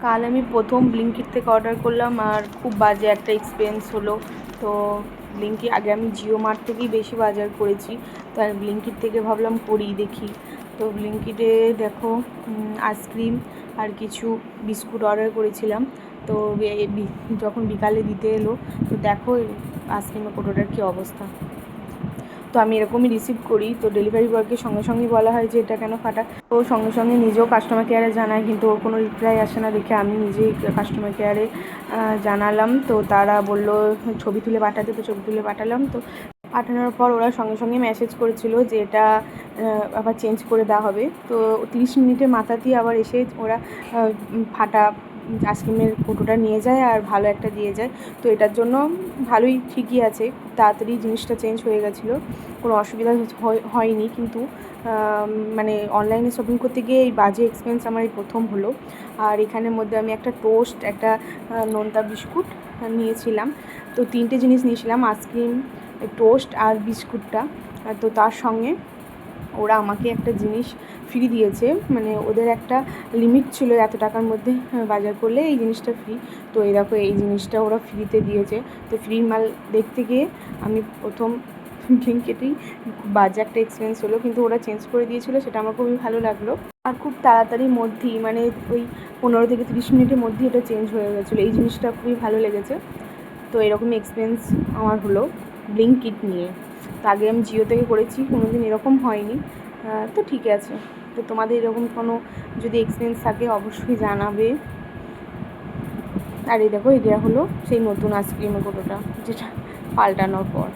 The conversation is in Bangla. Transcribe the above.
কাল আমি প্রথম ব্লিঙ্কিট থেকে অর্ডার করলাম আর খুব বাজে একটা এক্সপিরিয়েন্স হলো। তো ব্লিঙ্কিট আগে আমি জিও মার্ট থেকেই বেশি বাজার করেছি, তো আর ব্লিঙ্কিট থেকে ভাবলাম করি দেখি। তো ব্লিঙ্কিটে দেখো আইসক্রিম আর কিছু বিস্কুট অর্ডার করেছিলাম। তো যখন বিকালে দিতে এলো তো দেখো আইসক্রিমের কৌটোটার কী অবস্থা। তো আমি এরকমই রিসিভ করি, তো ডেলিভারি বয়কে সঙ্গে সঙ্গেই বলা হয় যে এটা কেন ফাটা। তো সঙ্গে সঙ্গে নিজেও কাস্টমার কেয়ারে জানায়, কিন্তু ওর কোনো রিপ্লাই আসে না দেখে আমি নিজেই কাস্টমার কেয়ারে জানালাম। তো তারা বললো ছবি তুলে পাঠাতে, তো ছবি তুলে পাঠালাম। তো পাঠানোর পর ওরা সঙ্গে সঙ্গে মেসেজ করেছিল যে এটা আবার চেঞ্জ করে দেওয়া হবে। তো 30 মিনিটের মাথাতেই আবার এসে ওরা ফাটা আইসক্রিমের কৌটোটা নিয়ে যায় আর ভালো একটা দিয়ে যায়। তো এটার জন্য ভালোই, ঠিকই আছে, খুব তাড়াতাড়ি জিনিসটা চেঞ্জ হয়ে গেছিলো, কোনো অসুবিধা হয়নি। কিন্তু মানে অনলাইনে শপিং করতে গিয়ে এই বাজে এক্সপিরিয়েন্স আমার এই প্রথম হলো। আর এখানের মধ্যে আমি একটা টোস্ট, একটা নোনতা বিস্কুট নিয়েছিলাম। তো 3টে জিনিস নিয়েছিলাম, আইসক্রিম, টোস্ট আর বিস্কুটটা। তো তার সঙ্গে ওরা আমাকে একটা জিনিস ফ্রি দিয়েছে, মানে ওদের একটা লিমিট ছিল এত টাকার মধ্যে বাজার করলে এই জিনিসটা ফ্রি। তো এই দেখো এই জিনিসটা ওরা ফ্রিতে দিয়েছে। তো ফ্রি মাল দেখতে গিয়ে আমি প্রথম ব্লিঙ্কিটেই খুব বাজে একটা এক্সপিরিয়েন্স হলো, কিন্তু ওরা চেঞ্জ করে দিয়েছিলো, সেটা আমার খুবই ভালো লাগলো। আর খুব তাড়াতাড়ির মধ্যেই, মানে ওই 15 থেকে 30 মিনিটের মধ্যেই এটা চেঞ্জ হয়ে গেছিলো, এই জিনিসটা খুবই ভালো লেগেছে। তো এরকমই এক্সপিরিয়েন্স আমার হলো ব্লিঙ্কিট নিয়ে। তো আগে আমি জিও থেকে করেছি, কোনো দিন এরকম হয়নি। তো ঠিক আছে, তো তোমাদের এরকম কোনো যদি এক্সপিরিয়েন্স থাকে অবশ্যই জানাবে। আর এই দেখো এটা হলো সেই নতুন আইসক্রিমের কৌটোটা, যেটা পাল্টানোর পর।